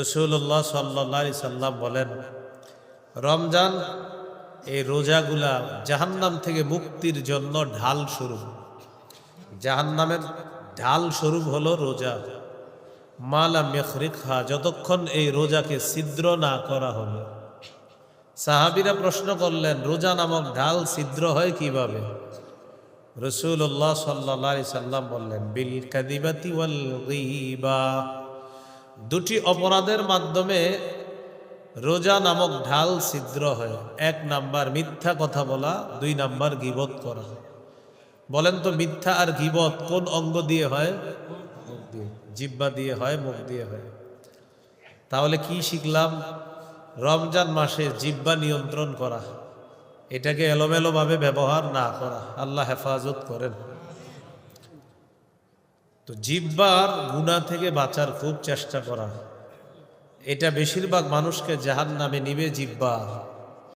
রাসূলুল্লাহ সাল্লাল্লাহু আলাইহি সাল্লাম বলেন, রমজান এই রোজাগুলা জাহান্নাম থেকে মুক্তির জন্য ঢাল স্বরূপ। জাহান্নামের ঢাল স্বরূপ হলো রোজা। মালাম ইয়াখরিকহা, যতক্ষণ এই রোজাকে ছিদ্র না করা হবে। সাহাবীরা প্রশ্ন করলেন, রোজা নামক ঢাল ছিদ্র হয় কিভাবে? রাসূলুল্লাহ সাল্লাল্লাহু আলাইহি সাল্লাম বললেন, বিল কাযিবাতি ওয়াল গীবা, দুটি অপরাধের মাধ্যমে রোজা নামক ঢাল ছিদ্র হয়। 1 নাম্বার মিথ্যা কথা বলা, 2 নাম্বার গীবত করা। বলেন তো মিথ্যা আর গীবত কোন অঙ্গ দিয়ে হয়? মুখ দিয়ে। জিহ্বা দিয়ে হয়, মুখ দিয়ে হয়। তাহলে কি শিখলাম? রমজান মাসে জিহ্বা নিয়ন্ত্রণ করা, এটাকে এলোমেলো ভাবে ব্যবহার না করা। আল্লাহ হেফাজত করেন। তো জিহ্বার গুনাহ থেকে বাঁচার খুব চেষ্টা করা, এটা বেশিরভাগ মানুষকে জাহান্নামে নিবে। জিহ্বা